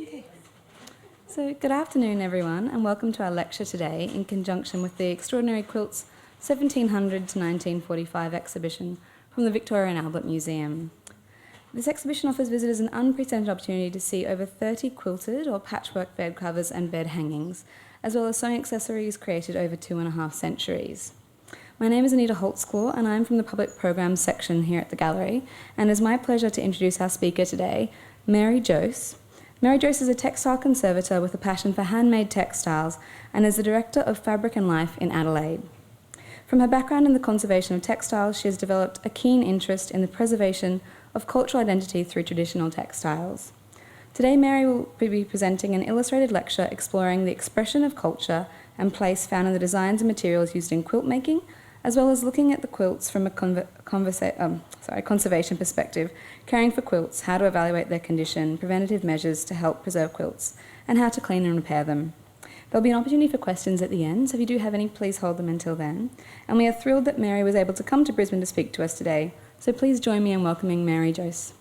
Okay. So good afternoon everyone, and welcome to our lecture today in conjunction with the Extraordinary Quilts 1700 to 1945 exhibition from the Victoria and Albert Museum. This exhibition offers visitors an unprecedented opportunity to see over 30 quilted or patchwork bed covers and bed hangings, as well as sewing accessories created over 2.5 centuries. My name is Anita Holtzclaw, and I'm from the Public Programs section here at the gallery, and it's my pleasure to introduce our speaker today, Mary Jose. Mary Jose is a textile conservator with a passion for handmade textiles and is the Director of Fabric and Life in Adelaide. From her background in the conservation of textiles, she has developed a keen interest in the preservation of cultural identity through traditional textiles. Today, Mary will be presenting an illustrated lecture exploring the expression of culture and place found in the designs and materials used in quilt making, as well as looking at the quilts from a conservation perspective, caring for quilts, how to evaluate their condition, preventative measures to help preserve quilts, and how to clean and repair them. There'll be an opportunity for questions at the end, so if you do have any, please hold them until then. And we are thrilled that Mary was able to come to Brisbane to speak to us today, so please join me in welcoming Mary Jose.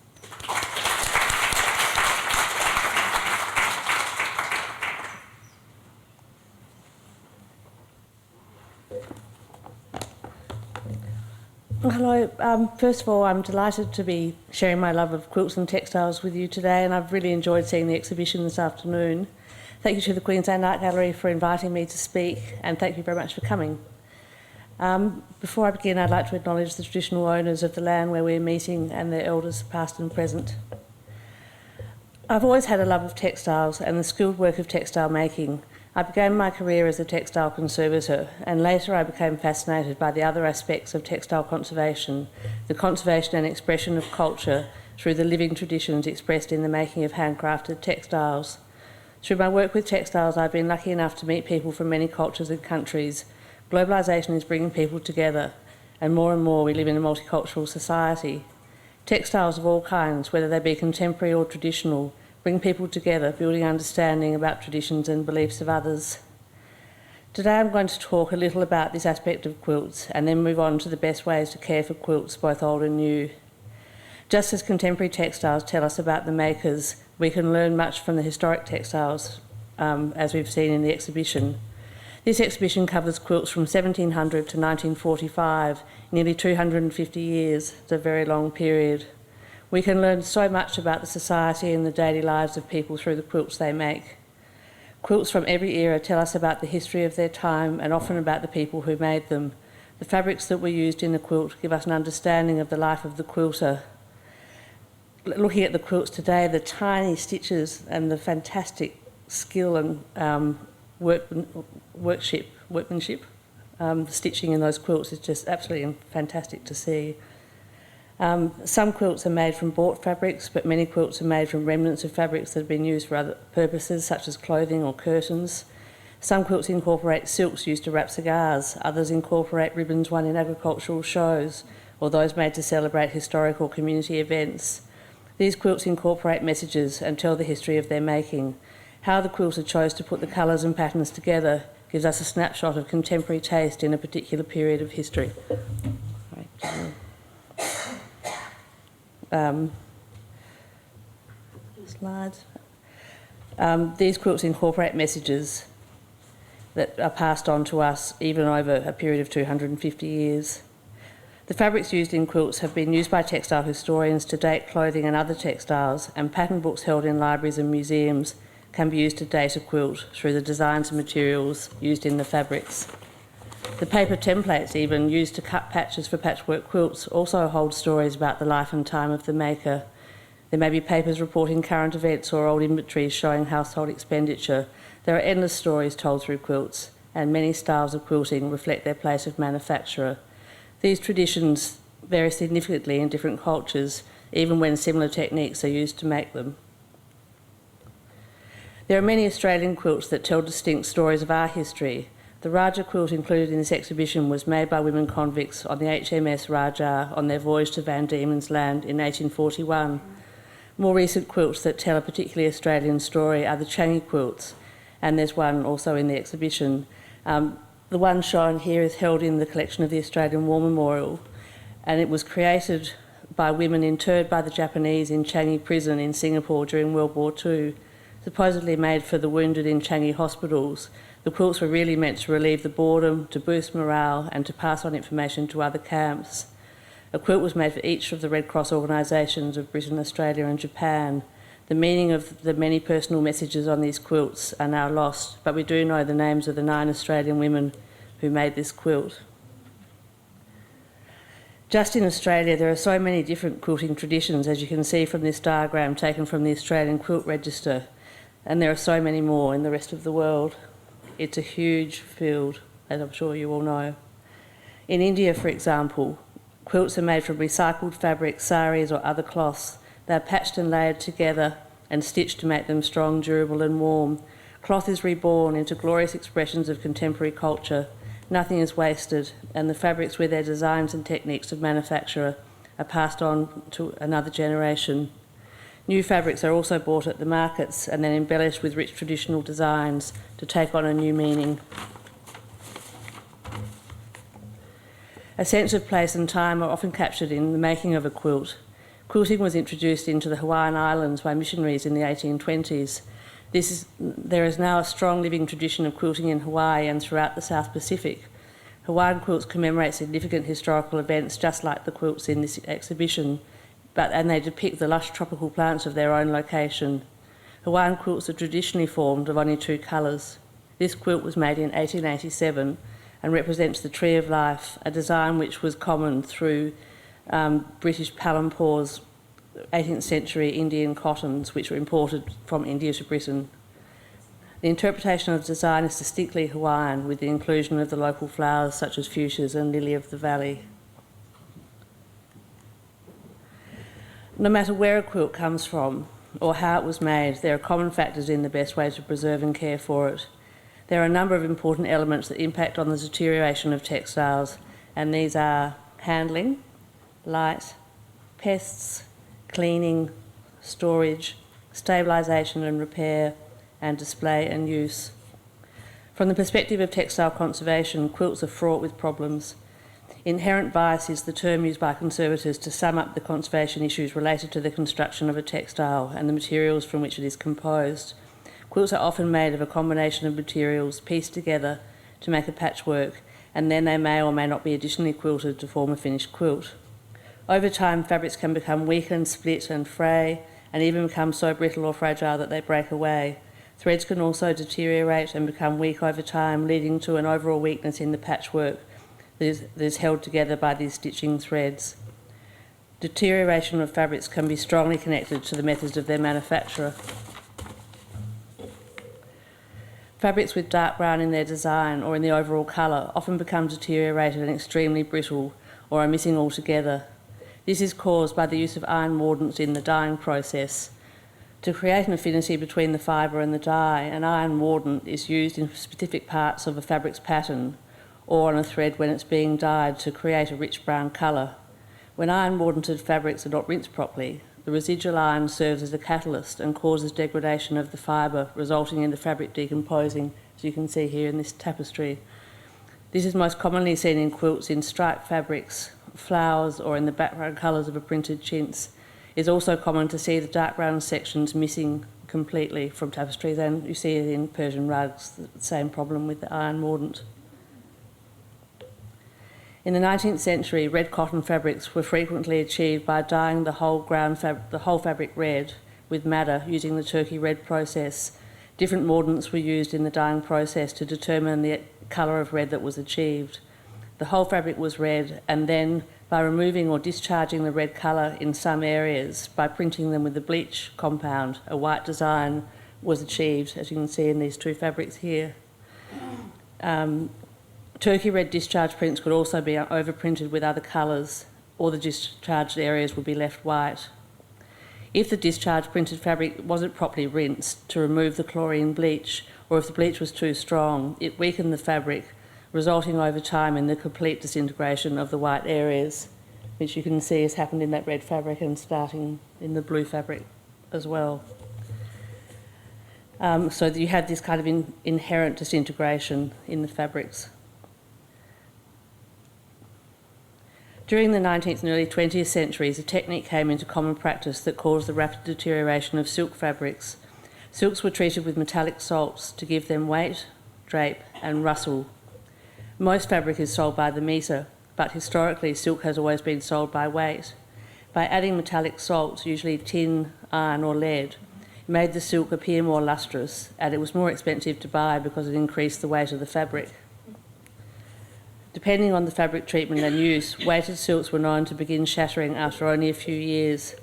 Hello. First of all, I'm delighted to be sharing my love of quilts and textiles with you today, and I've really enjoyed seeing the exhibition this afternoon. Thank you to the Queensland Art Gallery for inviting me to speak, and thank you very much for coming. Before I begin, I'd like to acknowledge the traditional owners of the land where we're meeting and their elders past and present. I've always had a love of textiles and the skilled work of textile making. I began my career as a textile conservator, and later I became fascinated by the other aspects of textile conservation, the conservation and expression of culture through the living traditions expressed in the making of handcrafted textiles. Through my work with textiles, I've been lucky enough to meet people from many cultures and countries. Globalisation is bringing people together, and more we live in a multicultural society. Textiles of all kinds, whether they be contemporary or traditional, bring people together, building understanding about traditions and beliefs of others. Today I'm going to talk a little about this aspect of quilts and then move on to the best ways to care for quilts, both old and new. Just as contemporary textiles tell us about the makers, we can learn much from the historic textiles, as we've seen in the exhibition. This exhibition covers quilts from 1700 to 1945, nearly 250 years. It's a very long period. We can learn so much about the society and the daily lives of people through the quilts they make. Quilts from every era tell us about the history of their time and often about the people who made them. The fabrics that were used in the quilt give us an understanding of the life of the quilter. Looking at the quilts today, the tiny stitches and the fantastic skill and workmanship, the stitching in those quilts is just absolutely fantastic to see. Some quilts are made from bought fabrics, but many quilts are made from remnants of fabrics that have been used for other purposes, such as clothing or curtains. Some quilts incorporate silks used to wrap cigars, others incorporate ribbons won in agricultural shows, or those made to celebrate historic or community events. These quilts incorporate messages and tell the history of their making. How the quilter chose to put the colours and patterns together gives us a snapshot of contemporary taste in a particular period of history. Slides. These quilts incorporate messages that are passed on to us even over a period of 250 years. The fabrics used in quilts have been used by textile historians to date clothing and other textiles, and pattern books held in libraries and museums can be used to date a quilt through the designs and materials used in the fabrics. The paper templates even used to cut patches for patchwork quilts also hold stories about the life and time of the maker. There may be papers reporting current events or old inventories showing household expenditure. There are endless stories told through quilts, and many styles of quilting reflect their place of manufacturer. These traditions vary significantly in different cultures, even when similar techniques are used to make them. There are many Australian quilts that tell distinct stories of our history. The Rajah quilt included in this exhibition was made by women convicts on the HMS Rajah on their voyage to Van Diemen's Land in 1841. More recent quilts that tell a particularly Australian story are the Changi quilts, and there's one also in the exhibition. The one shown here is held in the collection of the Australian War Memorial, and it was created by women interred by the Japanese in Changi prison in Singapore during World War II. It's supposedly made for the wounded in Changi hospitals, the quilts were really meant to relieve the boredom, to boost morale, and to pass on information to other camps. A quilt was made for each of the Red Cross organisations of Britain, Australia and Japan. The meaning of the many personal messages on these quilts are now lost, but we do know the names of the 9 Australian women who made this quilt. Just in Australia, there are so many different quilting traditions, as you can see from this diagram taken from the Australian Quilt Register, and there are so many more in the rest of the world. It's a huge field, as I'm sure you all know. In India, for example, quilts are made from recycled fabric, saris or other cloths. They are patched and layered together and stitched to make them strong, durable and warm. Cloth is reborn into glorious expressions of contemporary culture. Nothing is wasted, and the fabrics with their designs and techniques of manufacture are passed on to another generation. New fabrics are also bought at the markets and then embellished with rich traditional designs to take on a new meaning. A sense of place and time are often captured in the making of a quilt. Quilting was introduced into the Hawaiian Islands by missionaries in the 1820s. There is now a strong living tradition of quilting in Hawaii and throughout the South Pacific. Hawaiian quilts commemorate significant historical events just like the quilts in this exhibition, and they depict the lush tropical plants of their own location. Hawaiian quilts are traditionally formed of only 2 colours. This quilt was made in 1887 and represents the Tree of Life, a design which was common through British Palampores 18th century Indian cottons which were imported from India to Britain. The interpretation of design is distinctly Hawaiian, with the inclusion of the local flowers such as fuchsias and lily of the valley. No matter where a quilt comes from or how it was made, there are common factors in the best way to preserve and care for it. There are a number of important elements that impact on the deterioration of textiles, and these are handling, light, pests, cleaning, storage, stabilisation and repair, and display and use. From the perspective of textile conservation, quilts are fraught with problems. Inherent bias is the term used by conservators to sum up the conservation issues related to the construction of a textile and the materials from which it is composed. Quilts are often made of a combination of materials pieced together to make a patchwork, and then they may or may not be additionally quilted to form a finished quilt. Over time, fabrics can become weakened, split and fray, and even become so brittle or fragile that they break away. Threads can also deteriorate and become weak over time, leading to an overall weakness in the patchwork that is held together by these stitching threads. Deterioration of fabrics can be strongly connected to the methods of their manufacturer. Fabrics with dark brown in their design or in the overall colour often become deteriorated and extremely brittle or are missing altogether. This is caused by the use of iron mordants in the dyeing process. To create an affinity between the fibre and the dye, an iron mordant is used in specific parts of a fabric's pattern or on a thread when it's being dyed to create a rich brown colour. When iron mordanted fabrics are not rinsed properly, the residual iron serves as a catalyst and causes degradation of the fibre, resulting in the fabric decomposing, as you can see here in this tapestry. This is most commonly seen in quilts in striped fabrics, flowers or in the background colours of a printed chintz. It's also common to see the dark brown sections missing completely from tapestries, and you see it in Persian rugs, the same problem with the iron mordant. In the 19th century, red cotton fabrics were frequently achieved by dyeing the whole fabric red with madder using the Turkey red process. Different mordants were used in the dyeing process to determine the colour of red that was achieved. The whole fabric was red, and then by removing or discharging the red colour in some areas, by printing them with the bleach compound, a white design was achieved, as you can see in these 2 fabrics here. Turkey red discharge prints could also be overprinted with other colours, or the discharged areas would be left white. If the discharged printed fabric wasn't properly rinsed to remove the chlorine bleach, or if the bleach was too strong, it weakened the fabric, resulting over time in the complete disintegration of the white areas, which you can see has happened in that red fabric and starting in the blue fabric as well. So you had this kind of inherent disintegration in the fabrics. During the 19th and early 20th centuries, a technique came into common practice that caused the rapid deterioration of silk fabrics. Silks were treated with metallic salts to give them weight, drape and rustle. Most fabric is sold by the metre, but historically silk has always been sold by weight. By adding metallic salts, usually tin, iron or lead, it made the silk appear more lustrous, and it was more expensive to buy because it increased the weight of the fabric. Depending on the fabric treatment and use, weighted silks were known to begin shattering after only a few years.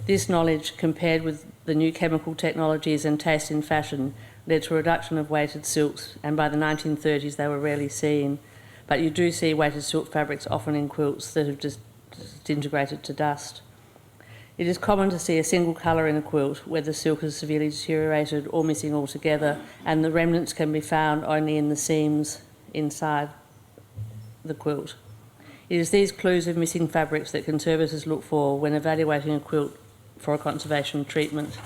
This knowledge, compared with the new chemical technologies and taste in fashion, led to a reduction of weighted silks, and by the 1930s they were rarely seen. But you do see weighted silk fabrics often in quilts that have just disintegrated to dust. It is common to see a single colour in a quilt where the silk is severely deteriorated or missing altogether, and the remnants can be found only in the seams inside the quilt. It is these clues of missing fabrics that conservators look for when evaluating a quilt for a conservation treatment.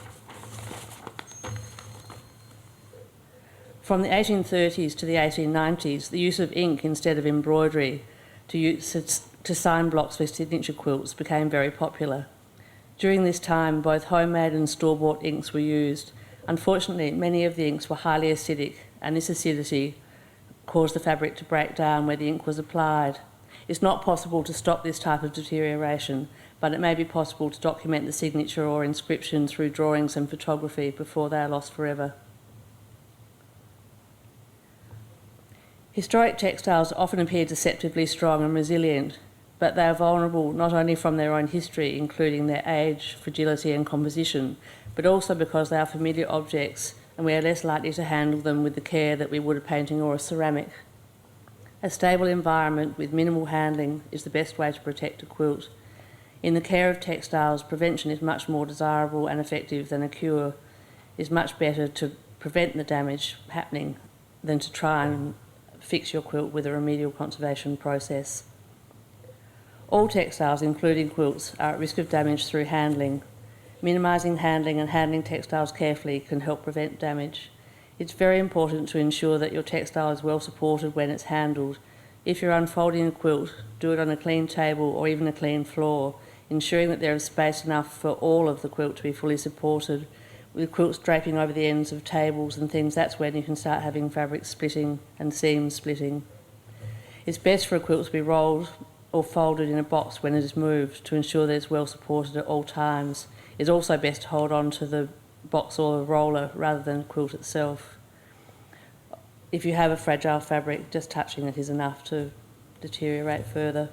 From the 1830s to the 1890s, the use of ink instead of embroidery to sign blocks for signature quilts became very popular. During this time, both homemade and store-bought inks were used. Unfortunately, many of the inks were highly acidic, and this acidity caused the fabric to break down where the ink was applied. It's not possible to stop this type of deterioration, but it may be possible to document the signature or inscription through drawings and photography before they are lost forever. Historic textiles often appear deceptively strong and resilient, but they are vulnerable not only from their own history, including their age, fragility and composition, but also because they are familiar objects and we are less likely to handle them with the care that we would a painting or a ceramic. A stable environment with minimal handling is the best way to protect a quilt. In the care of textiles, prevention is much more desirable and effective than a cure. It is much better to prevent the damage happening than to try and fix your quilt with a remedial conservation process. All textiles, including quilts, are at risk of damage through handling. Minimising handling and handling textiles carefully can help prevent damage. It's very important to ensure that your textile is well supported when it's handled. If you're unfolding a quilt, do it on a clean table or even a clean floor, ensuring that there is space enough for all of the quilt to be fully supported. With quilts draping over the ends of tables and things, that's when you can start having fabric splitting and seams splitting. It's best for a quilt to be rolled or folded in a box when it is moved to ensure that it's well supported at all times. It's also best to hold on to the box or the roller rather than the quilt itself. If you have a fragile fabric, just touching it is enough to deteriorate further.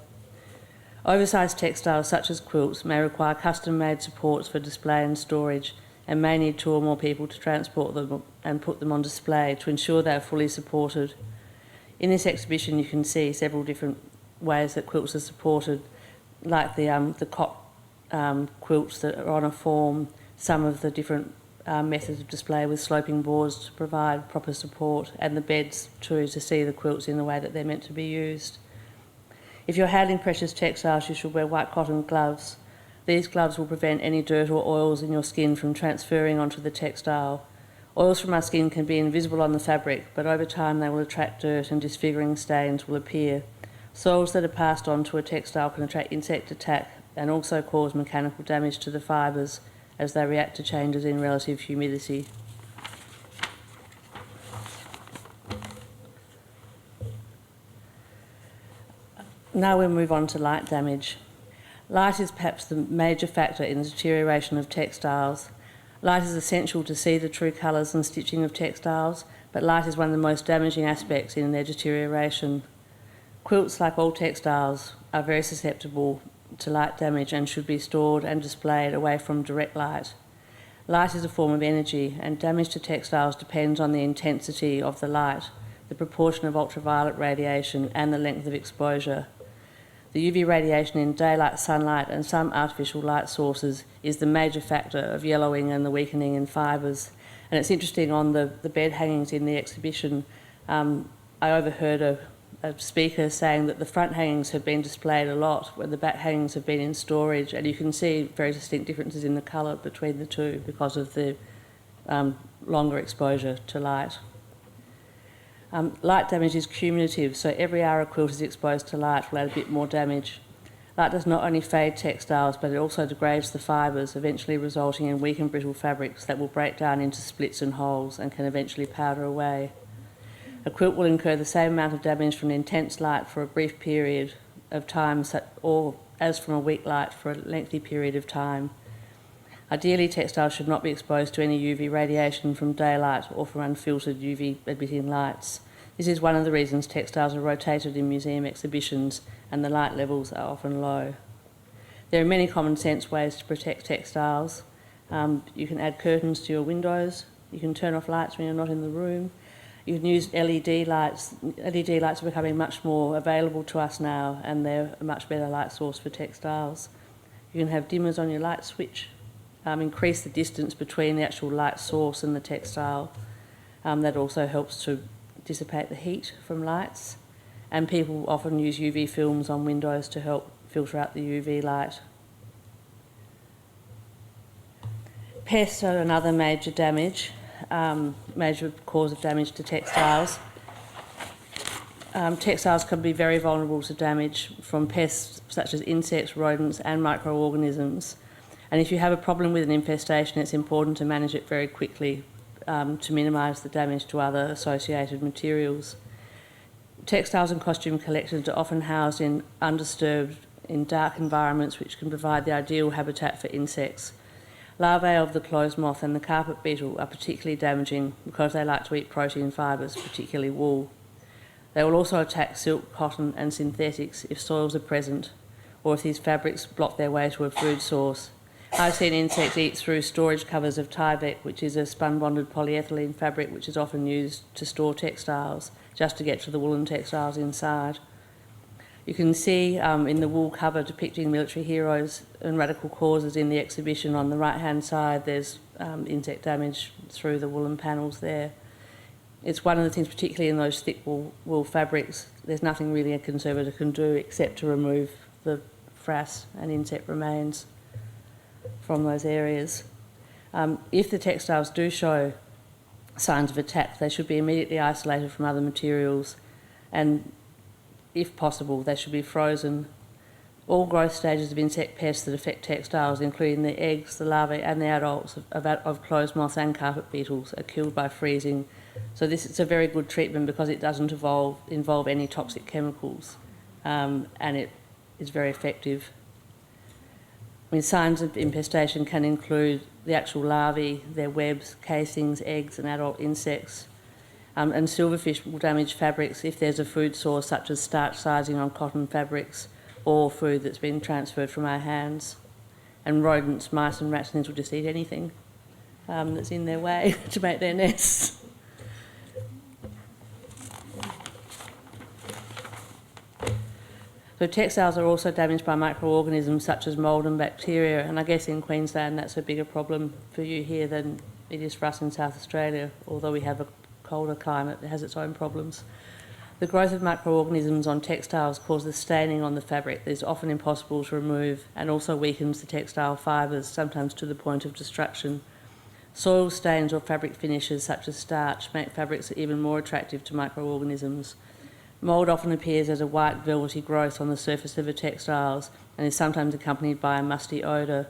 Oversized textiles such as quilts may require custom-made supports for display and storage and may need 2 or more people to transport them and put them on display to ensure they are fully supported. In this exhibition you can see several different ways that quilts are supported, like the cot quilts that are on a form, some of the different methods of display with sloping boards to provide proper support, and the beds too, to see the quilts in the way that they're meant to be used. If you're handling precious textiles, you should wear white cotton gloves. These gloves will prevent any dirt or oils in your skin from transferring onto the textile. Oils from our skin can be invisible on the fabric, but over time they will attract dirt and disfiguring stains will appear. Soils that are passed on to a textile can attract insect attack and also cause mechanical damage to the fibres as they react to changes in relative humidity. Now we'll move on to light damage. Light is perhaps the major factor in the deterioration of textiles. Light is essential to see the true colours and stitching of textiles, but light is one of the most damaging aspects in their deterioration. Quilts, like all textiles, are very susceptible to light damage and should be stored and displayed away from direct light. Light is a form of energy, and damage to textiles depends on the intensity of the light, the proportion of ultraviolet radiation and the length of exposure. The UV radiation in daylight sunlight and some artificial light sources is the major factor of yellowing and the weakening in fibres. And it's interesting, on the bed hangings in the exhibition, I overheard a speaker saying that the front hangings have been displayed a lot, where the back hangings have been in storage, and you can see very distinct differences in the colour between the two because of the longer exposure to light. Light damage is cumulative, so every hour a quilt is exposed to light will add a bit more damage. Light does not only fade textiles, but it also degrades the fibres, eventually resulting in weak and brittle fabrics that will break down into splits and holes and can eventually powder away. A quilt will incur the same amount of damage from intense light for a brief period of time, or as from a weak light for a lengthy period of time. Ideally, textiles should not be exposed to any UV radiation from daylight or from unfiltered UV-emitting lights. This is one of the reasons textiles are rotated in museum exhibitions and the light levels are often low. There are many common sense ways to protect textiles. You can add curtains to your windows. You can turn off lights when you're not in the room. You can use LED lights. LED lights are becoming much more available to us now, and they're a much better light source for textiles. You can have dimmers on your light switch. Increase the distance between the actual light source and the textile. That also helps to dissipate the heat from lights. And people often use UV films on windows to help filter out the UV light. Pests are another major cause of damage to textiles. Textiles can be very vulnerable to damage from pests such as insects, rodents and microorganisms. And if you have a problem with an infestation, it's important to manage it very quickly to minimise the damage to other associated materials. Textiles and costume collections are often housed in undisturbed, in dark environments which can provide the ideal habitat for insects. Larvae of the clothes moth and the carpet beetle are particularly damaging because they like to eat protein fibres, particularly wool. They will also attack silk, cotton and synthetics if soils are present or if these fabrics block their way to a food source. I've seen insects eat through storage covers of Tyvek, which is a spun-bonded polyethylene fabric which is often used to store textiles, just to get to the woolen textiles inside. You can see in the wool cover depicting military heroes and radical causes in the exhibition on the right-hand side, there's insect damage through the woolen panels there. It's one of the things, particularly in those thick wool fabrics, there's nothing really a conservator can do except to remove the frass and insect remains from those areas. If the textiles do show signs of attack, they should be immediately isolated from other materials, and if possible, they should be frozen. All growth stages of insect pests that affect textiles, including the eggs, the larvae and the adults of clothes moths and carpet beetles, are killed by freezing. So this is a very good treatment because it doesn't involve any toxic chemicals, and it is very effective. Signs of infestation can include the actual larvae, their webs, casings, eggs and adult insects. And silverfish will damage fabrics if there's a food source such as starch sizing on cotton fabrics or food that's been transferred from our hands. And rodents, mice and rats will just eat anything that's in their way to make their nests. So textiles are also damaged by microorganisms such as mould and bacteria, and I guess in Queensland that's a bigger problem for you here than it is for us in South Australia, although we have a colder climate that has its own problems. The growth of microorganisms on textiles causes staining on the fabric that is often impossible to remove and also weakens the textile fibres, sometimes to the point of destruction. Soil stains or fabric finishes such as starch make fabrics even more attractive to microorganisms. Mould often appears as a white velvety growth on the surface of the textiles and is sometimes accompanied by a musty odour.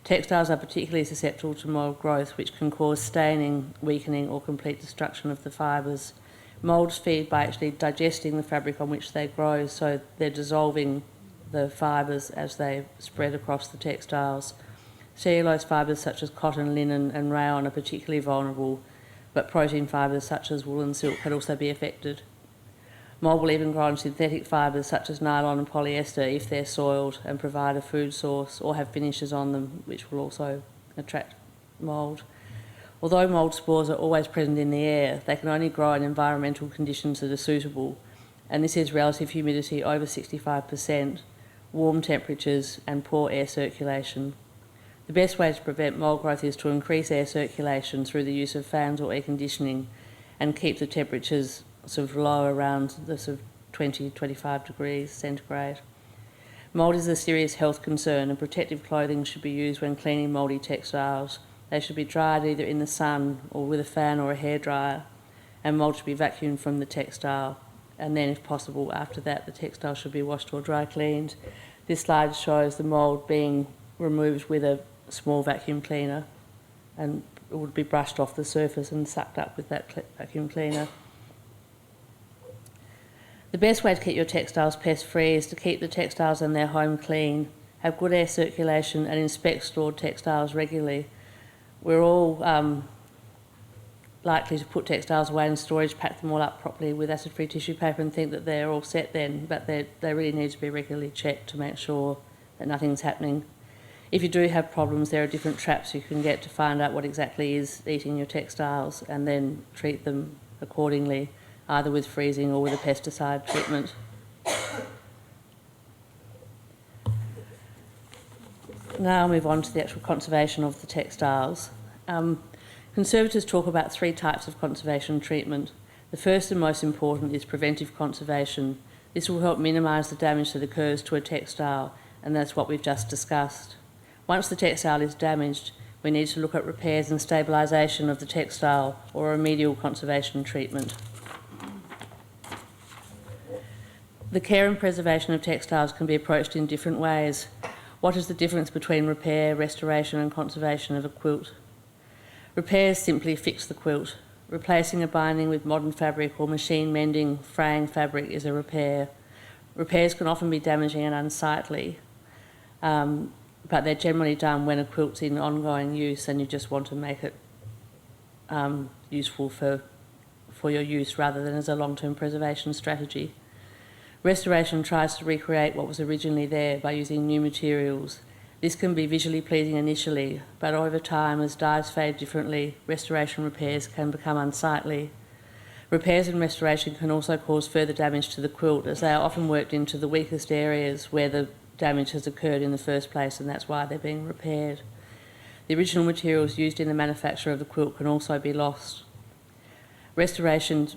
Textiles are particularly susceptible to mould growth, which can cause staining, weakening or complete destruction of the fibres. Moulds feed by actually digesting the fabric on which they grow, so they're dissolving the fibres as they spread across the textiles. Cellulose fibres such as cotton, linen and rayon are particularly vulnerable, but protein fibres such as wool and silk can also be affected. Mould will even grow on synthetic fibres such as nylon and polyester if they're soiled and provide a food source or have finishes on them, which will also attract mould. Although mould spores are always present in the air, they can only grow in environmental conditions that are suitable, and this is relative humidity over 65%, warm temperatures and poor air circulation. The best way to prevent mould growth is to increase air circulation through the use of fans or air conditioning and keep the temperatures sort of low around the sort of 20-25 degrees centigrade. Mould is a serious health concern and protective clothing should be used when cleaning mouldy textiles. They should be dried either in the sun or with a fan or a hairdryer, and mould should be vacuumed from the textile, and then if possible after that the textile should be washed or dry cleaned. This slide shows the mould being removed with a small vacuum cleaner, and it would be brushed off the surface and sucked up with that vacuum cleaner. The best way to keep your textiles pest-free is to keep the textiles in their home clean, have good air circulation and inspect stored textiles regularly. We're all likely to put textiles away in storage, pack them all up properly with acid-free tissue paper and think that they're all set then, but they really need to be regularly checked to make sure that nothing's happening. If you do have problems, there are different traps you can get to find out what exactly is eating your textiles and then treat them accordingly, either with freezing or with a pesticide treatment. Now I'll move on to the actual conservation of the textiles. Conservators talk about 3 types of conservation treatment. The first and most important is preventive conservation. This will help minimise the damage that occurs to a textile, and that's what we've just discussed. Once the textile is damaged, we need to look at repairs and stabilisation of the textile or remedial conservation treatment. The care and preservation of textiles can be approached in different ways. What is the difference between repair, restoration and conservation of a quilt? Repairs simply fix the quilt. Replacing a binding with modern fabric or machine mending, fraying fabric is a repair. Repairs can often be damaging and unsightly, but they're generally done when a quilt's in ongoing use and you just want to make it useful for your use rather than as a long-term preservation strategy. Restoration tries to recreate what was originally there by using new materials. This can be visually pleasing initially, but over time, as dyes fade differently, restoration repairs can become unsightly. Repairs and restoration can also cause further damage to the quilt, as they are often worked into the weakest areas where the damage has occurred in the first place, and that's why they're being repaired. The original materials used in the manufacture of the quilt can also be lost. Restoration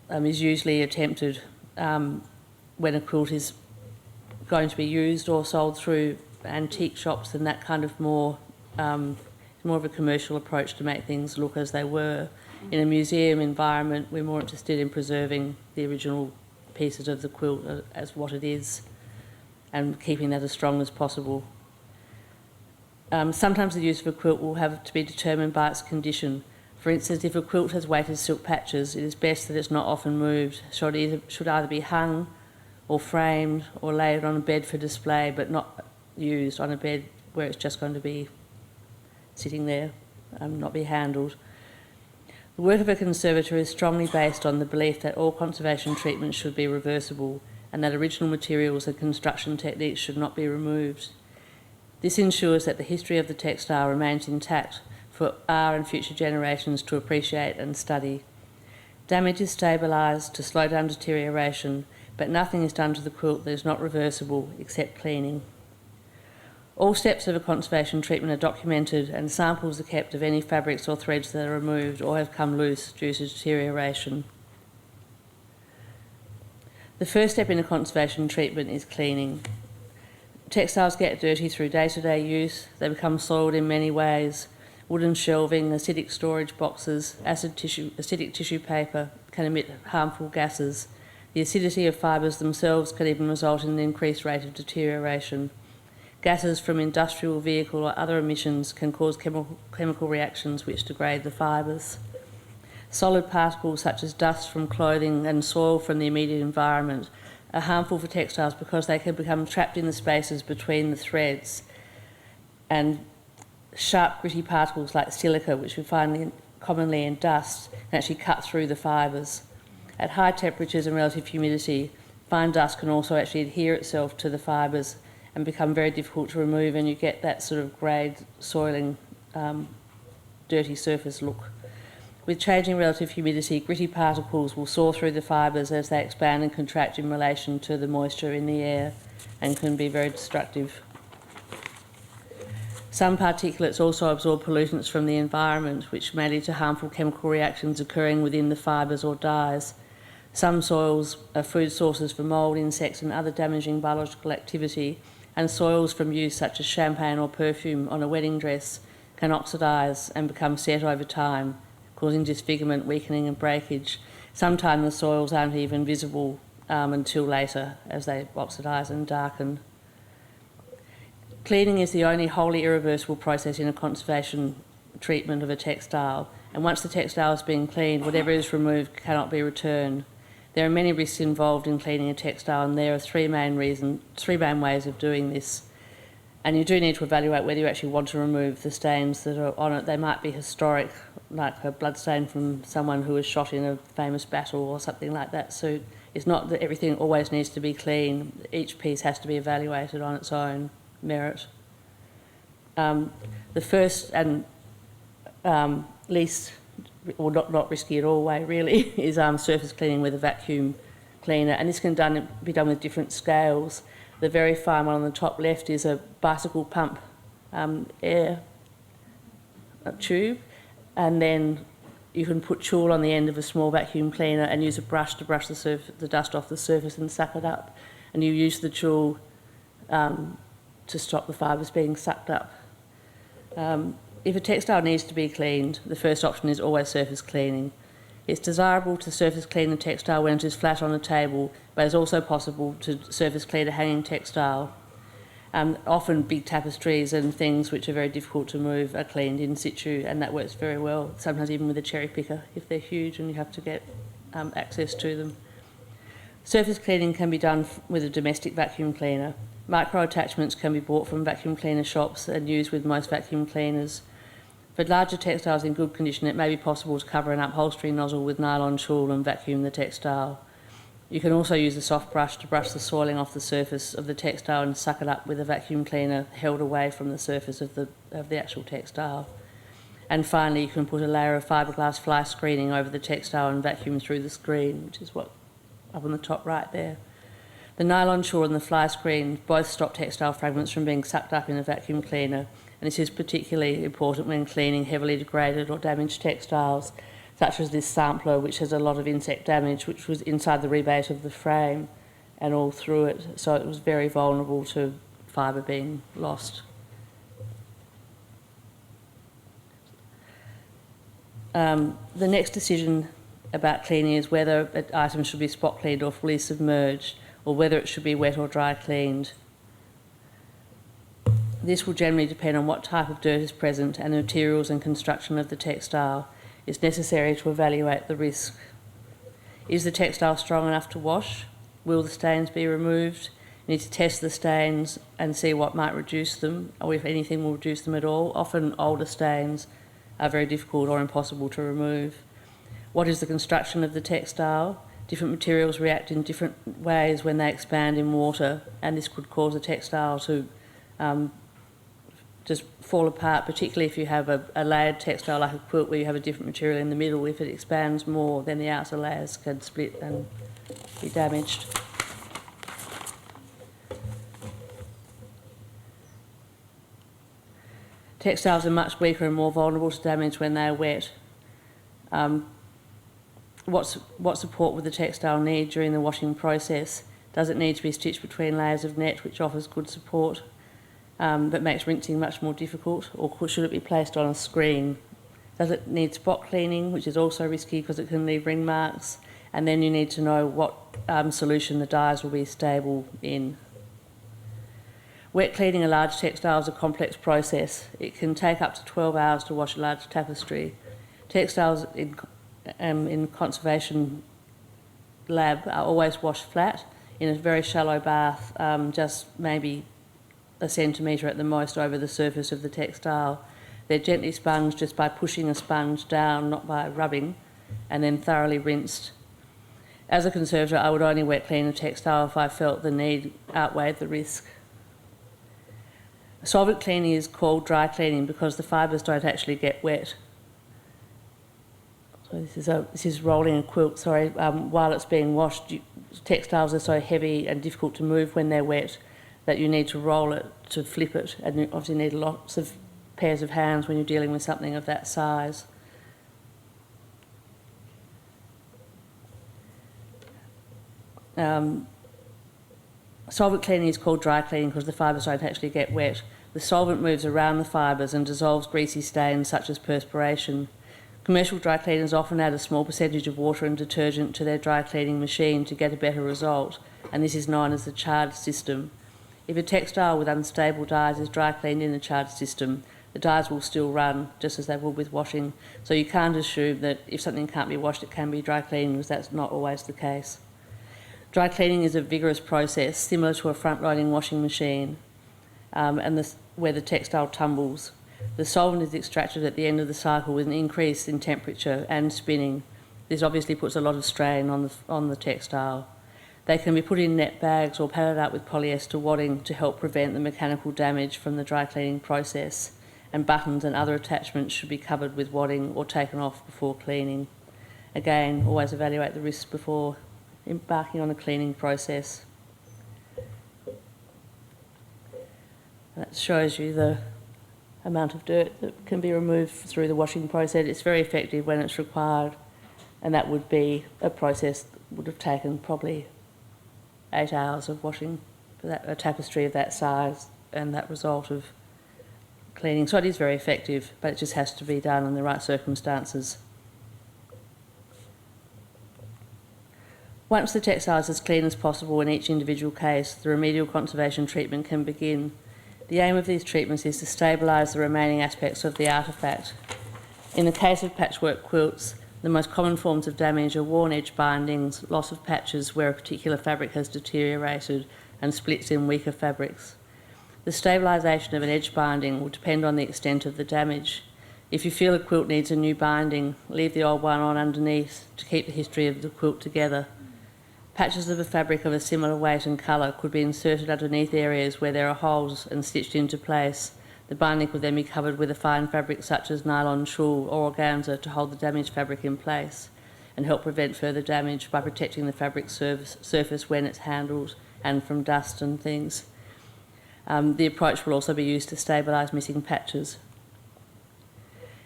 is usually attempted when a quilt is going to be used or sold through antique shops, and that kind of more of a commercial approach to make things look as they were. In a museum environment, we're more interested in preserving the original pieces of the quilt as what it is and keeping that as strong as possible. Sometimes the use of a quilt will have to be determined by its condition. For instance, if a quilt has weighted silk patches, it is best that it's not often moved. It should either be hung or framed or laid on a bed for display, but not used on a bed where it's just going to be sitting there and not be handled. The work of a conservator is strongly based on the belief that all conservation treatments should be reversible and that original materials and construction techniques should not be removed. This ensures that the history of the textile remains intact for our and future generations to appreciate and study. Damage is stabilised to slow down deterioration, but nothing is done to the quilt that is not reversible except cleaning. All steps of a conservation treatment are documented and samples are kept of any fabrics or threads that are removed or have come loose due to deterioration. The first step in a conservation treatment is cleaning. Textiles get dirty through day-to-day use. They become soiled in many ways. Wooden shelving, acidic storage boxes, acidic tissue paper can emit harmful gases. The acidity of fibres themselves can even result in an increased rate of deterioration. Gases from industrial, vehicle or other emissions can cause chemical reactions which degrade the fibres. Solid particles such as dust from clothing and soil from the immediate environment are harmful for textiles because they can become trapped in the spaces between the threads, and sharp gritty particles like silica, which we find commonly in dust, can actually cut through the fibres. At high temperatures and relative humidity, fine dust can also actually adhere itself to the fibres and become very difficult to remove, and you get that sort of greyed, soiling, dirty surface look. With changing relative humidity, gritty particles will soar through the fibres as they expand and contract in relation to the moisture in the air and can be very destructive. Some particulates also absorb pollutants from the environment, which may lead to harmful chemical reactions occurring within the fibres or dyes. Some soils are food sources for mould, insects and other damaging biological activity, and soils from use such as champagne or perfume on a wedding dress can oxidise and become set over time, causing disfigurement, weakening and breakage. Sometimes the soils aren't even visible until later as they oxidise and darken. Cleaning is the only wholly irreversible process in a conservation treatment of a textile, and once the textile has been cleaned, whatever is removed cannot be returned. There are many risks involved in cleaning a textile, and there are three main ways of doing this. And you do need to evaluate whether you actually want to remove the stains that are on it. They might be historic, like a blood stain from someone who was shot in a famous battle or something like that. So it's not that everything always needs to be clean. Each piece has to be evaluated on its own merit. The first and least, or not risky at all way really, is surface cleaning with a vacuum cleaner, and this can be done with different scales. The very fine one on the top left is a bicycle pump air tube, and then you can put tulle on the end of a small vacuum cleaner and use a brush to brush the dust off the surface and suck it up, and you use the tulle to stop the fibres being sucked up. If a textile needs to be cleaned, the first option is always surface cleaning. It's desirable to surface clean a textile when it is flat on a table, but it's also possible to surface clean a hanging textile. Often big tapestries and things which are very difficult to move are cleaned in situ, and that works very well, sometimes even with a cherry picker if they're huge and you have to get access to them. Surface cleaning can be done with a domestic vacuum cleaner. Micro attachments can be bought from vacuum cleaner shops and used with most vacuum cleaners. For larger textiles in good condition, it may be possible to cover an upholstery nozzle with nylon tulle and vacuum the textile. You can also use a soft brush to brush the soiling off the surface of the textile and suck it up with a vacuum cleaner held away from the surface of the actual textile. And finally, you can put a layer of fiberglass fly screening over the textile and vacuum through the screen, which is what up on the top right there. The nylon tulle and the fly screen both stop textile fragments from being sucked up in a vacuum cleaner, and this is particularly important when cleaning heavily degraded or damaged textiles, such as this sampler, which has a lot of insect damage, which was inside the rebate of the frame and all through it, so it was very vulnerable to fibre being lost. The next decision about cleaning is whether an item should be spot cleaned or fully submerged, or whether it should be wet or dry cleaned. This will generally depend on what type of dirt is present and the materials and construction of the textile. It's necessary to evaluate the risk. Is the textile strong enough to wash? Will the stains be removed? You need to test the stains and see what might reduce them, or if anything will reduce them at all. Often older stains are very difficult or impossible to remove. What is the construction of the textile? Different materials react in different ways when they expand in water, and this could cause a textile to just fall apart, particularly if you have a layered textile like a quilt where you have a different material in the middle. If it expands more, then the outer layers can split and be damaged. Textiles are much weaker and more vulnerable to damage when they are wet. What support would the textile need during the washing process? Does it need to be stitched between layers of net, which offers good support, but makes rinsing much more difficult, or should it be placed on a screen? Does it need spot cleaning, which is also risky because it can leave ring marks? And then you need to know what solution the dyes will be stable in. Wet cleaning a large textile is a complex process. It can take up to 12 hours to wash a large tapestry. Textiles in conservation lab are always washed flat in a very shallow bath, just maybe a centimetre at the most over the surface of the textile. They're gently sponged just by pushing a sponge down, not by rubbing, and then thoroughly rinsed. As a conservator, I would only wet clean a textile if I felt the need outweighed the risk. Solvent cleaning is called dry cleaning because the fibres don't actually get wet. So this is rolling a quilt, while it's being washed. Textiles are so heavy and difficult to move when they're wet that you need to roll it to flip it, and you obviously need lots of pairs of hands when you're dealing with something of that size. Solvent cleaning is called dry cleaning because the fibres don't actually get wet. The solvent moves around the fibres and dissolves greasy stains such as perspiration. Commercial dry cleaners often add a small percentage of water and detergent to their dry cleaning machine to get a better result, and this is known as the charge system. If a textile with unstable dyes is dry cleaned in a charged system, the dyes will still run just as they would with washing. So you can't assume that if something can't be washed, it can be dry cleaned, because that's not always the case. Dry cleaning is a vigorous process similar to a front-loading washing machine, where the textile tumbles. The solvent is extracted at the end of the cycle with an increase in temperature and spinning. This obviously puts a lot of strain on the textile. They can be put in net bags or padded out with polyester wadding to help prevent the mechanical damage from the dry cleaning process, and buttons and other attachments should be covered with wadding or taken off before cleaning. Again, always evaluate the risks before embarking on a cleaning process. That shows you the amount of dirt that can be removed through the washing process. It's very effective when it's required, and that would be a process that would have taken probably 8 hours of washing for a tapestry of that size and that result of cleaning. So it is very effective, but it just has to be done in the right circumstances. Once the textile is as clean as possible in each individual case, the remedial conservation treatment can begin. The aim of these treatments is to stabilise the remaining aspects of the artefact. In the case of patchwork quilts, the most common forms of damage are worn edge bindings, loss of patches where a particular fabric has deteriorated, and splits in weaker fabrics. The stabilisation of an edge binding will depend on the extent of the damage. If you feel a quilt needs a new binding, leave the old one on underneath to keep the history of the quilt together. Patches of a fabric of a similar weight and colour could be inserted underneath areas where there are holes and stitched into place. The binding could then be covered with a fine fabric such as nylon tulle or organza to hold the damaged fabric in place and help prevent further damage by protecting the fabric surface when it's handled and from dust and things. The approach will also be used to stabilise missing patches.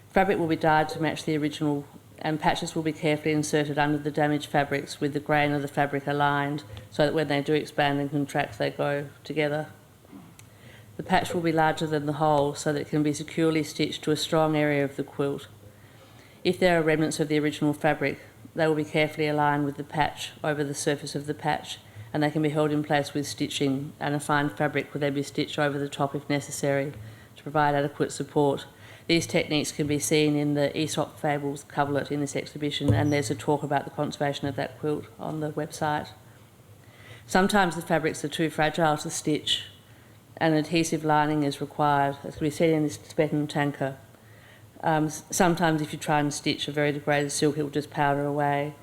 Fabric will be dyed to match the original, and patches will be carefully inserted under the damaged fabrics with the grain of the fabric aligned so that when they do expand and contract they go together. The patch will be larger than the hole so that it can be securely stitched to a strong area of the quilt. If there are remnants of the original fabric, they will be carefully aligned with the patch over the surface of the patch, and they can be held in place with stitching, and a fine fabric will then be stitched over the top if necessary to provide adequate support. These techniques can be seen in the Aesop Fables coverlet in this exhibition, and there's a talk about the conservation of that quilt on the website. Sometimes the fabrics are too fragile to stitch, and adhesive lining is required, as can be seen in this Tibetan tanka. Sometimes if you try and stitch a very degraded silk, it will just powder away.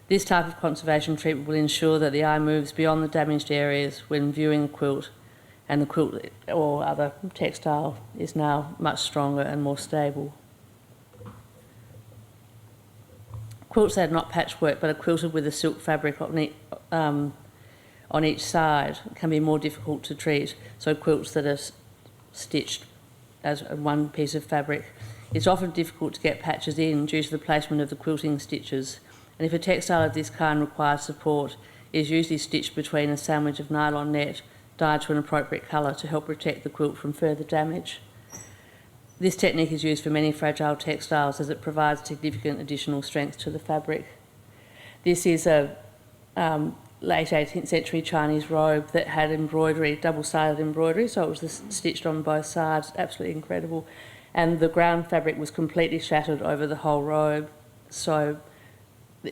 This type of conservation treatment will ensure that the eye moves beyond the damaged areas when viewing the quilt, and the quilt or other textile is now much stronger and more stable. Quilts that are not patchwork but are quilted with a silk fabric on each side can be more difficult to treat, so quilts that are stitched as one piece of fabric. It's often difficult to get patches in due to the placement of the quilting stitches, and if a textile of this kind requires support, it is usually stitched between a sandwich of nylon net dyed to an appropriate colour to help protect the quilt from further damage. This technique is used for many fragile textiles as it provides significant additional strength to the fabric. This is a late 18th century Chinese robe that had embroidery, double-sided embroidery, so it was stitched on both sides, absolutely incredible. And the ground fabric was completely shattered over the whole robe, so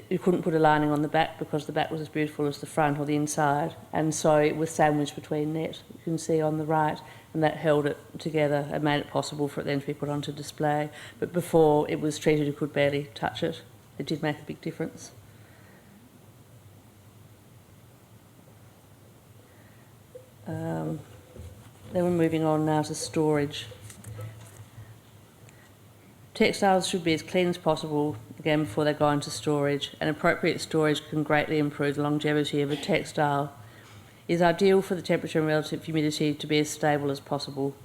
you couldn't put a lining on the back because the back was as beautiful as the front or the inside, and so it was sandwiched between net, you can see on the right, and that held it together and made it possible for it then to be put onto display. But before it was treated, you could barely touch it. It did make a big difference. Then we're moving on now to storage. Textiles should be as clean as possible, again, before they go into storage, and appropriate storage can greatly improve the longevity of a textile. It is ideal for the temperature and relative humidity to be as stable as possible.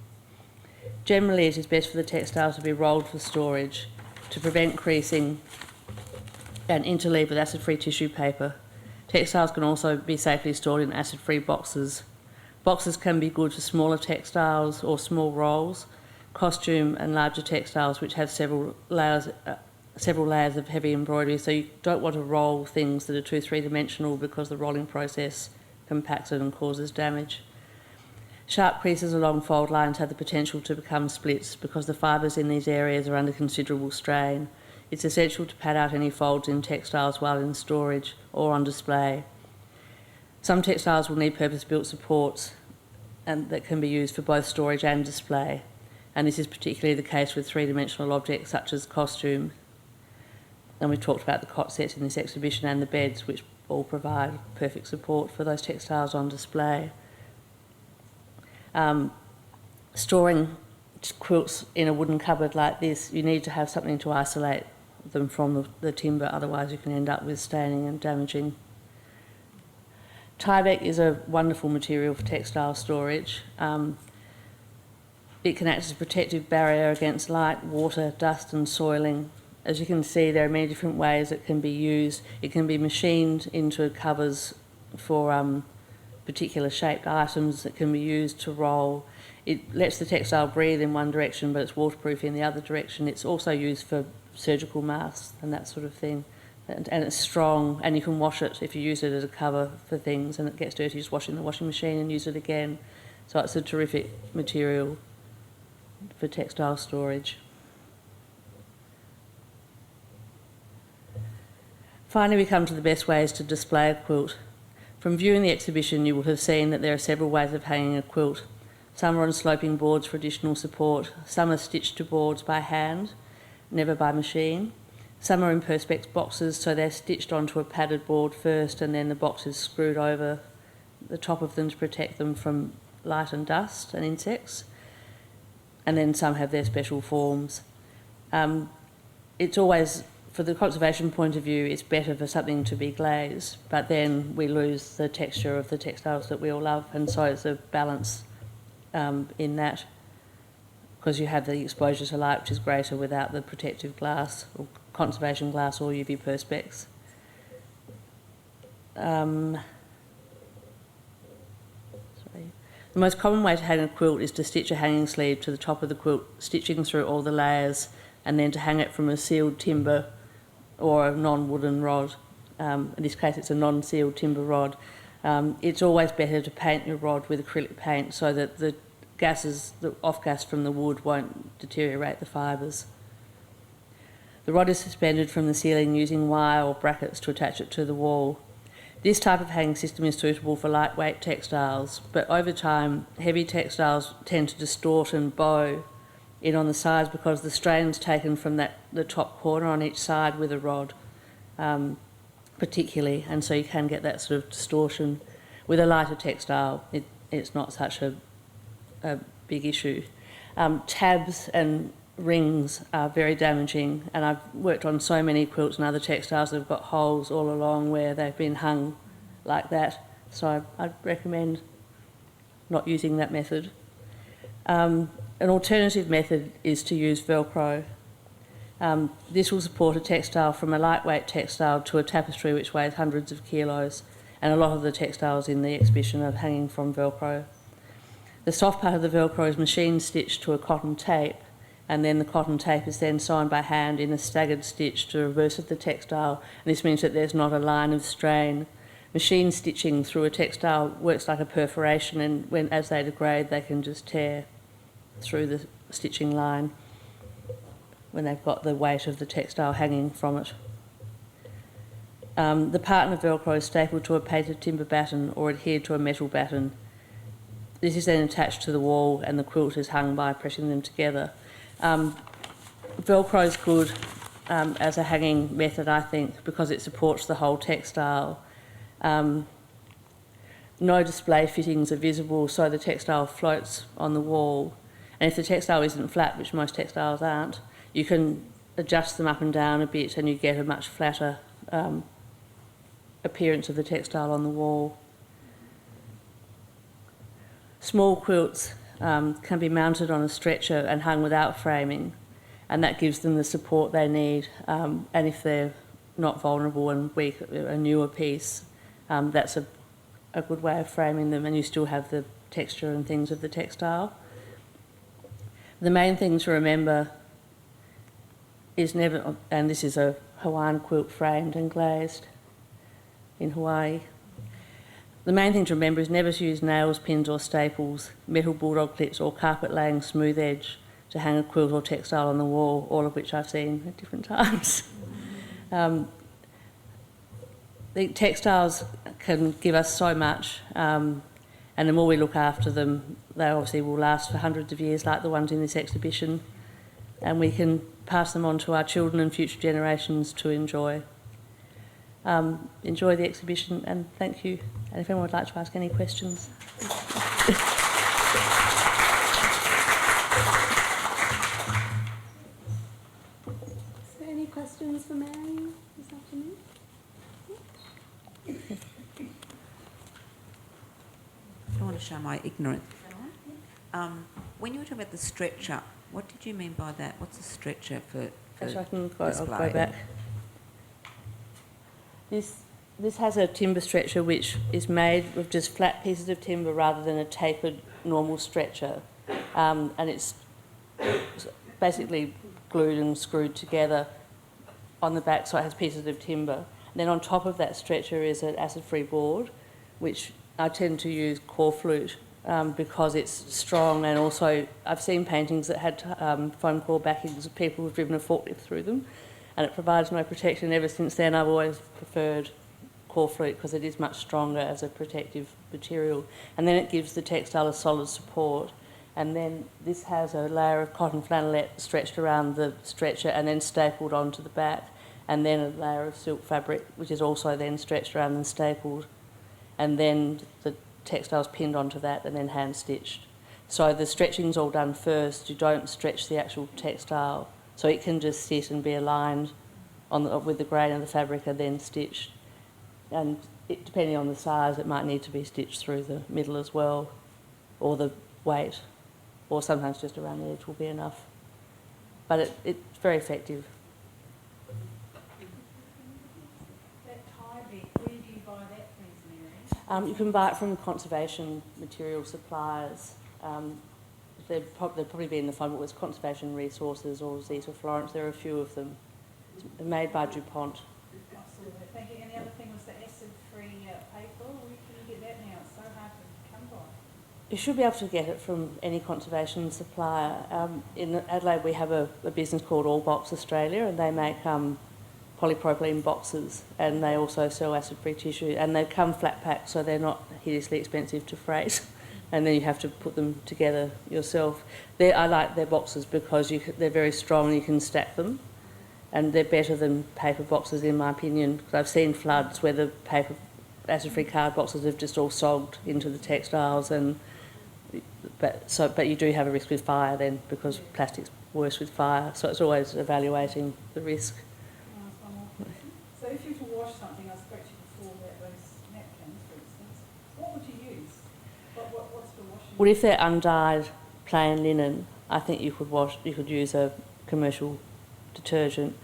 Generally, it is best for the textile to be rolled for storage to prevent creasing and interleave with acid-free tissue paper. Textiles can also be safely stored in acid-free boxes. Boxes can be good for smaller textiles or small rolls, costume and larger textiles which have several layers of heavy embroidery, so you don't want to roll things that are too three-dimensional because the rolling process compacts it and causes damage. Sharp creases along fold lines have the potential to become splits because the fibres in these areas are under considerable strain. It's essential to pad out any folds in textiles while in storage or on display. Some textiles will need purpose-built supports and that can be used for both storage and display, and this is particularly the case with three-dimensional objects such as costume. And we've talked about the cot sets in this exhibition and the beds, which all provide perfect support for those textiles on display. Storing quilts in a wooden cupboard like this, you need to have something to isolate them from the timber, otherwise you can end up with staining and damaging. Tyvek is a wonderful material for textile storage. It can act as a protective barrier against light, water, dust and soiling. As you can see, there are many different ways it can be used. It can be machined into covers for particular shaped items that can be used to roll. It lets the textile breathe in one direction, but it's waterproof in the other direction. It's also used for surgical masks and that sort of thing. And it's strong, and you can wash it if you use it as a cover for things, and it gets dirty, just wash it in the washing machine and use it again. So it's a terrific material for textile storage. Finally, we come to the best ways to display a quilt. From viewing the exhibition, you will have seen that there are several ways of hanging a quilt. Some are on sloping boards for additional support. Some are stitched to boards by hand, never by machine. Some are in perspex boxes, so they're stitched onto a padded board first, and then the box is screwed over the top of them to protect them from light and dust and insects. And then some have their special forms. It's always, for the conservation point of view, it's better for something to be glazed, but then we lose the texture of the textiles that we all love, and so it's a balance in that, because you have the exposure to light, which is greater without the protective glass or conservation glass or UV perspex. The most common way to hang a quilt is to stitch a hanging sleeve to the top of the quilt, stitching through all the layers, and then to hang it from a sealed timber or a non-wooden rod. In this case, it's a non-sealed timber rod. It's always better to paint your rod with acrylic paint so that the gases, the off-gas from the wood won't deteriorate the fibres. The rod is suspended from the ceiling using wire or brackets to attach it to the wall. This type of hanging system is suitable for lightweight textiles, but over time, heavy textiles tend to distort and bow in on the sides because the strain's taken from the top corner on each side with a rod, particularly, and so you can get that sort of distortion. With a lighter textile, it's not such a big issue. Tabs and rings are very damaging, and I've worked on so many quilts and other textiles that have got holes all along where they've been hung like that, so I'd recommend not using that method. An alternative method is to use Velcro. This will support a textile from a lightweight textile to a tapestry which weighs hundreds of kilos, and a lot of the textiles in the exhibition are hanging from Velcro. The soft part of the Velcro is machine stitched to a cotton tape, and then the cotton tape is then sewn by hand in a staggered stitch to the reverse of the textile, and this means that there's not a line of strain. Machine stitching through a textile works like a perforation, and as they degrade, they can just tear through the stitching line when they've got the weight of the textile hanging from it. The partner Velcro is stapled to a painted timber batten or adhered to a metal batten. This is then attached to the wall, and the quilt is hung by pressing them together. Velcro is good as a hanging method, I think, because it supports the whole textile. No display fittings are visible, so the textile floats on the wall. And if the textile isn't flat, which most textiles aren't, you can adjust them up and down a bit and you get a much flatter appearance of the textile on the wall. Small quilts can be mounted on a stretcher and hung without framing, and that gives them the support they need. And if they're not vulnerable and weak, a newer piece, that's a good way of framing them, and you still have the texture and things of the textile. The main thing to remember is never, and this is a Hawaiian quilt framed and glazed in Hawaii. the main thing to remember is never to use nails, pins or staples, metal bulldog clips or carpet laying smooth edge to hang a quilt or textile on the wall, all of which I've seen at different times. The textiles can give us so much, and the more we look after them, they obviously will last for hundreds of years, like the ones in this exhibition, and we can pass them on to our children and future generations to enjoy. Enjoy the exhibition, and thank you. And if anyone would like to ask any questions. So any questions for Mary this afternoon? I don't want to show my ignorance. When you were talking about the stretcher, what did you mean by that? What's a stretcher for So I'll display? go back. This has a timber stretcher which is made with just flat pieces of timber rather than a tapered normal stretcher, and it's basically glued and screwed together on the back, so it has pieces of timber. And then on top of that stretcher is an acid-free board, which I tend to use core flute because it's strong, and also I've seen paintings that had foam core backings of people who've driven a forklift through them, and it provides no protection. Ever since then I've always preferred core flute because it is much stronger as a protective material, and then it gives the textile a solid support. And then this has a layer of cotton flannelette stretched around the stretcher and then stapled onto the back, and then a layer of silk fabric which is also then stretched around and stapled, and then the textile's pinned onto that and then hand stitched. So the stretching's all done first. You don't stretch the actual textile, so it can just sit and be aligned with the grain of the fabric and then stitched. And depending on the size, it might need to be stitched through the middle as well, or the weight, or sometimes just around the edge will be enough. But it's very effective. That tie bit, where do you buy that, please, Mary? You can buy it from conservation material suppliers. They'll probably be in the phone book. There's Conservation Resources or Zeta Florence. There are a few of them. It's made by DuPont. Absolutely, thank you. And the other thing was the acid-free paper. Where can you get that now? It's so hard to come by. You should be able to get it from any conservation supplier. In Adelaide we have a business called All Box Australia, and they make polypropylene boxes, and they also sell acid-free tissue, and they come flat packed, so they're not hideously expensive to freight, and then you have to put them together yourself. I like their boxes because they're very strong, you can stack them, and they're better than paper boxes in my opinion, because I've seen floods where the paper acid-free card boxes have just all sogged into the textiles, but you do have a risk with fire then, because plastic's worse with fire, so it's always evaluating the risk. One more question. So if you were to wash something, I spoke to you before about those napkins, for instance, what would you use? What's the washing? Well, if they're undyed plain linen, I think you could use a commercial detergent.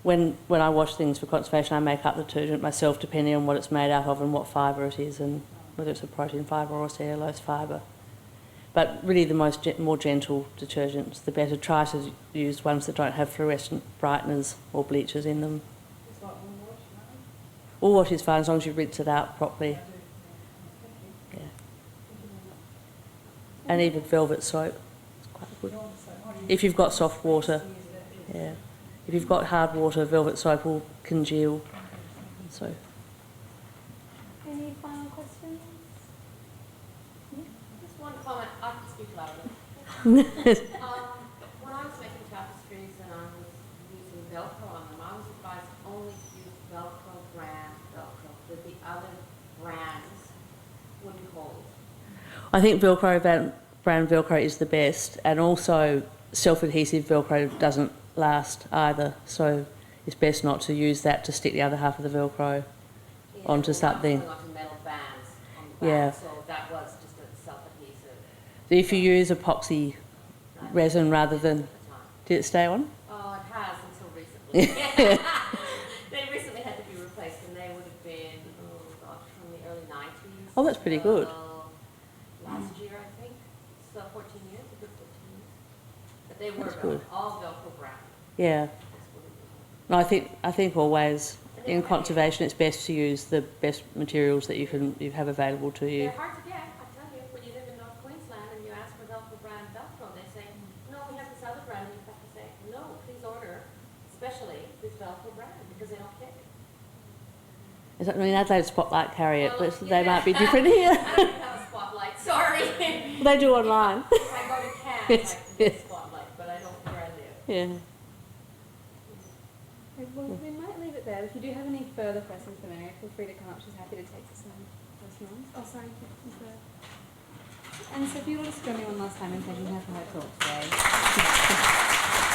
When I wash things for conservation, I make up the detergent myself depending on what it's made out of and what fibre it is, and whether it's a protein fibre or a cellulose fibre. But really the more gentle detergents, the better. Try to use ones that don't have fluorescent brighteners or bleachers in them. It's like wool wash, no? Wool wash is fine as long as you rinse it out properly. Yeah. And even velvet soap, it's quite good. If you've got soft water, yeah. If you've got hard water, velvet soap will congeal. So. Any final questions? Just one comment. I can speak loudly. When I was making tapestries and I was using Velcro on them, I was advised only to use Velcro brand Velcro, that the other brands wouldn't hold. I think brand Velcro is the best, and also self-adhesive Velcro doesn't last either, so it's best not to use that to stick the other half of the Velcro onto something. Onto metal bands on the back, Yeah. so that was just a self-adhesive. So if you use epoxy resin rather than... Did it stay on? Oh, it has until recently. They recently had to be replaced, and they would have been, from the early 90s. Oh, that's pretty good. Last year, I think. So 14 years, a good 14 years. But they were That's good. all Velcro brand. Yeah. That's what it was. No, I think always And in conservation, it's best to use the best materials that you have available to you. They're hard to get, I tell you. When you live in North Queensland and you ask for Velcro brand Velcro, they say, no, we have this other brand, and you have to say, no, please order, especially this Velcro brand, because they don't kick. I mean, Adelaide Spotlight carry it, Well, but they yeah. might be different here. I don't have a spotlight, sorry. They do online. If I go to Cairns, Yes, I can yes. get a spotlight, but I don't where I live. Yeah. Okay, well, we might leave it there. If you do have any further questions for Mary, feel free to come up. She's happy to take some personal ones. Oh, sorry. And so if you want to join me one last time in thanking her for her talk today.